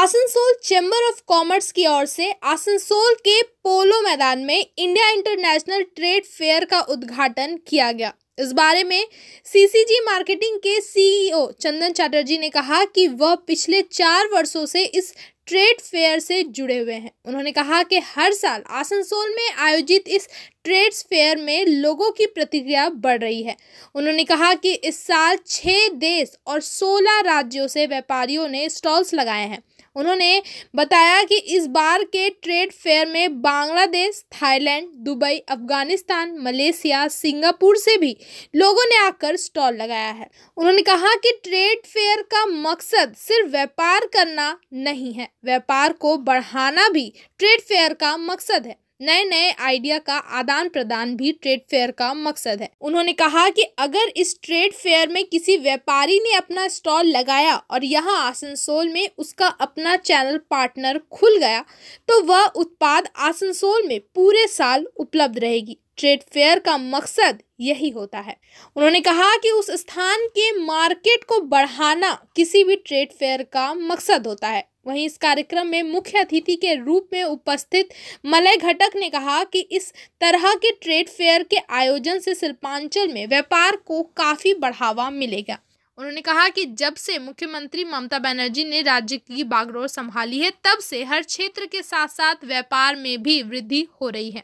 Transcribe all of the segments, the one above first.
Asansol chamber of commerce की ओर से आसनसोल के पोलो मैदान में इंडिया इंटरनेशनल ट्रेड फेयर का उद्घाटन किया गया। इस बारे में सीसीजी मार्केटिंग के सीईओ चंदन चटर्जी ने कहा कि वह पिछले 4 वर्षों से इस ट्रेड फेयर से जुड़े हुए हैं। उन्होंने कहा कि हर साल आसनसोल में आयोजित इस ट्रेड फेयर में लोगों की प्रतिक्रिया बढ़ रही है। उन्होंने कहा कि इस साल 6 देश और 16 राज्यों से व्यापारियों ने स्टॉल्स लगाए हैं। उन्होंने बताया कि इस बार के ट्रेड फेयर में Bangladesh, Thailand, Dubai, Afghanistan, Malaysia, Singapore से भी लोगों ने आकर स्टॉल लगाया है। उन्होंने कहा कि ट्रेड फेयर का मकसद सिर्फ व्यापार करना नहीं है, व्यापार को बढ़ाना भी ट्रेड फेयर का मकसद है। नए नए आइडिया का आदान प्रदान भी ट्रेड फेयर का मकसद है। उन्होंने कहा कि अगर इस ट्रेड फेयर में किसी व्यापारी ने अपना स्टॉल लगाया और यहां आसनसोल में उसका अपना चैनल पार्टनर खुल गया तो वह उत्पाद आसनसोल में पूरे साल उपलब्ध रहेगी। ट्रेड फेयर का मकसद यही होता है। उन्होंने कहा कि उस स्थान के मार्केट को बढ़ाना किसी भी ट्रेड फेयर का मकसद होता है। वहीं इस कार्यक्रम में मुख्य अतिथि के रूप में उपस्थित मलय घटक ने कहा कि इस तरह के ट्रेड फेयर के आयोजन से शिल्पांचल में व्यापार को काफी बढ़ावा मिलेगा। उन्होंने कहा कि जब से मुख्यमंत्री ममता बनर्जी ने राज्य की बागडोर संभाली है तब से हर क्षेत्र के साथ साथ व्यापार में भी वृद्धि हो रही है।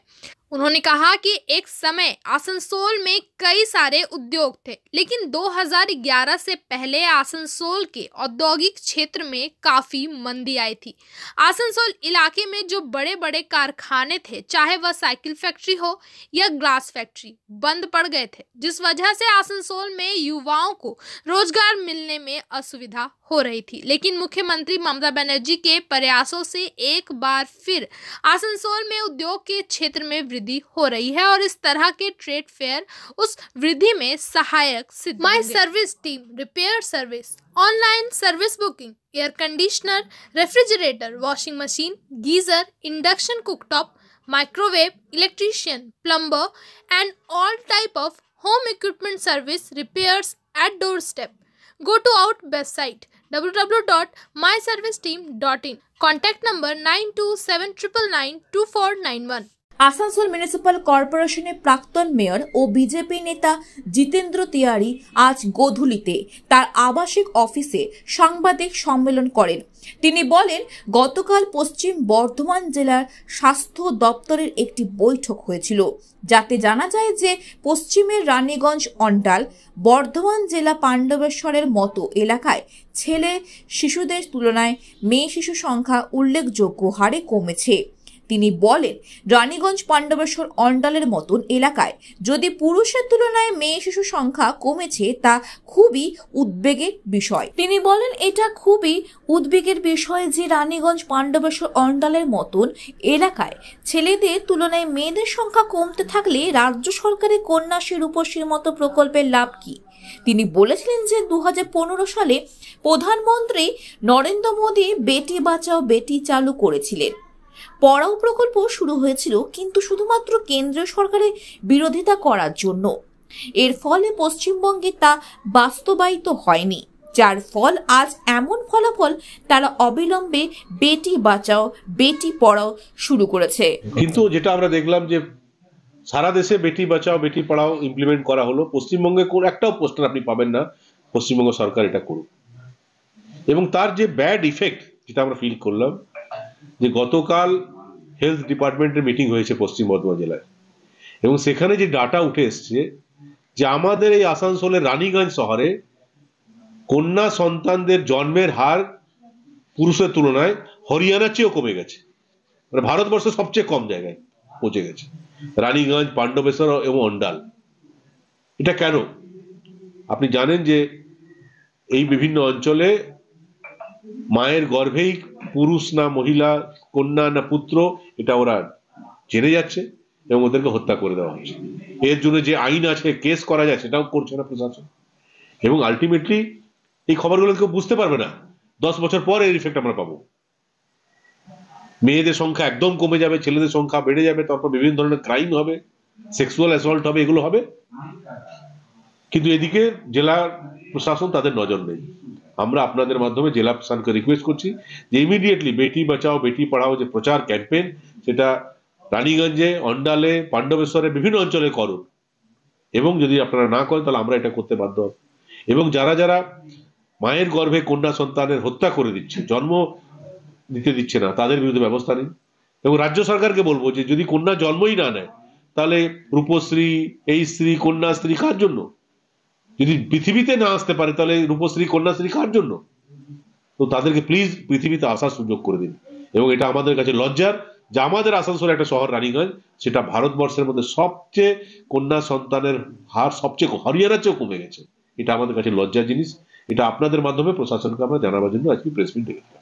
उन्होंने कहा कि एक समय आसनसोल में कई सारे उद्योग थे, लेकिन 2011 से पहले आसनसोल के औद्योगिक क्षेत्र में काफी मंदी आई थी। आसनसोल इलाके में जो बड़े बड़े कारखाने थे, चाहे वह साइकिल फैक्ट्री हो या ग्लास फैक्ट्री, बंद पड़ गए थे, जिस वजह से आसनसोल में युवाओं को रोजगार मिलने में असुविधा हो रही थी। लेकिन मुख्यमंत्री ममता बनर्जी के प्रयासों से एक बार फिर आसनसोल में उद्योग के क्षेत्र में वृद्धि हो रही है और इस तरह के ट्रेड फेयर उस वृद्धि में सहायक सिद्ध होंगे। माई service team repair service, online service booking, air conditioner, refrigerator, washing machine, geyser, induction cooktop, microwave, electrician, plumber and all type of home equipment service repairs at doorstep. Go to our website www.myserviceteam.in. Contact number 9279992491. Asansol municipal কর্পোরেশনের প্রাক্তন mayor ও BJP নেতা জিতেন্দ্র তিওয়ারি আজ গোধূলিতে তার আবাসিক অফিসে সাংবাদিক সম্মেলন করেন। তিনি বলেন, গতকাল পশ্চিম বর্ধমান জেলার স্বাস্থ্য দপ্তরের একটি বৈঠক হয়েছিল, যাতে জানা যায় যে পশ্চিমের রানীগঞ্জ অন্ডাল, বর্ধমান জেলা পাণ্ডবেশ্বরের মতো এলাকায় ছেলে শিশুদের তুলনায় মেয়ে শিশু সংখ্যা উল্লেখযোগ্য হারে কমেছে। তিনি বলেন, রানীগঞ্জ পাণ্ডবেশ্বর অন্ডালের মতন এলাকায় যদি পুরুষের তুলনায় মেয়ে শিশু সংখ্যা কমেছে তা খুবই উদ্বেগের বিষয়। তিনি বলেন, এটা খুবই উদ্বেগের বিষয় যে রানীগঞ্জ পাণ্ডবেশ্বর অন্ডালের মতন এলাকায় ছেলেদের তুলনায় মেয়েদের সংখ্যা কমতে থাকলে রাজ্য সরকারের কন্যাশ্রী রূপশ্রীর মতো প্রকল্পের লাভ কি। তিনি বলেছিলেন যে 2015 সালে প্রধানমন্ত্রী নরেন্দ্র মোদী বেটি বাঁচাও বেটি চালু করেছিলেন। পড়াও প্রকল্প শুরু হয়েছিল, কিন্তু শুধুমাত্র কেন্দ্রীয় সরকারের বিরোধিতা করার জন্য। এর ফলে পশ্চিমবঙ্গে তা বাস্তবায়িত হয়নি, যার ফল আজ এমন ফলাফল তারা অবিলম্বে বেটি বাঁচাও বেটি পড়াও শুরু করেছে। কিন্তু যেটা আমরা দেখলাম যে সারা দেশে বেটি বাঁচাও বেটি পড়াও ইমপ্লিমেন্ট করা হলো, পশ্চিমবঙ্গে কোন একটাও পোস্টার আপনি পাবেন না পশ্চিমবঙ্গ সরকার এটা করুক। এবং তার যে ব্যাড ইফেক্ট যেটা আমরা ফিল করলাম, যে গতকাল হেলথ ডিপার্টমেন্টের মিটিং হয়েছে পশ্চিম বর্ধমান জেলায়, এবং সেখানে যে ডাটা উঠে এসছে যে আমাদের এই আসানসোলের রানীগঞ্জ শহরে কন্যা সন্তানদের জন্মের হার পুরুষের তুলনায় হরিয়ানার চেয়েও কমে গেছে, মানে ভারতবর্ষের সবচেয়ে কম জায়গায় পৌঁছে গেছে রানীগঞ্জ, পাণ্ডবেশ্বর এবং অন্ডাল। এটা কেন? আপনি জানেন যে এই বিভিন্ন অঞ্চলে মায়ের গর্ভেই পুরুষ না মহিলা, কন্যা না পুত্র, এটা ওরা জেনে যাচ্ছে এবং ওদেরকে হত্যা করে দেওয়া হচ্ছে। এর জন্য যে আইন আছে, কেস করা যায়, সেটাও করছে না প্রশাসন। এবং আলটিমেটলি এই খবরগুলো কেউ বুঝতে পারবে না, 10 বছর পর এর ইফেক্ট আমরা পাবো। মেয়েদের সংখ্যা একদম কমে যাবে, ছেলেদের সংখ্যা বেড়ে যাবে, তারপর বিভিন্ন ধরনের ক্রাইম হবে, সেক্সুয়াল অ্যাসল্ট হবে, এগুলো হবে। কিন্তু এদিকে জেলা প্রশাসন তাদের নজর নেই। আমরা আপনাদের মাধ্যমে জেলা প্রশাসনকে রিকোয়েস্ট করছি যে ইমিডিয়েটলি বেটি বাঁচাও বেটি পড়াও যে প্রচার ক্যাম্পেইন সেটা রানীগঞ্জে, অন্ডালে, পাণ্ডবেশ্বরে বিভিন্ন অঞ্চলে করুন, এবং যদি আপনারা না করেন তাহলে আমরা এটা করতে বাধ্য হব। এবং যারা যারা মায়ের গর্ভে কন্যা সন্তানের হত্যা করে দিচ্ছে, জন্ম দিতে দিচ্ছে না, তাদের বিরুদ্ধে ব্যবস্থা নিন। এবং রাজ্য সরকারকে বলবো যে যদি কন্যা জন্মই না নেয় তাহলে রূপশ্রী, এই স্ত্রী, কন্যাশ্রী কার জন্য? যদি পৃথিবীতে না আসতে পারে তাহলে রূপশ্রী, কন্যাশ্রী কার জন্য? তো তাদেরকে প্লিজ পৃথিবীতে আসার সুযোগ করে দিন। এবং এটা আমাদের কাছে লজ্জার যে আমাদের আসানসোল একটা শহর রানীগঞ্জ, সেটা ভারতবর্ষের মধ্যে সবচেয়ে কন্যা সন্তানের হার সবচেয়ে হরিয়ানার চেয়েও কমে গেছে। এটা আমাদের কাছে লজ্জার জিনিস। এটা আপনাদের মাধ্যমে প্রশাসনকে আমরা জানাবার জন্য আজকে প্রেস মিট ডেকেছি।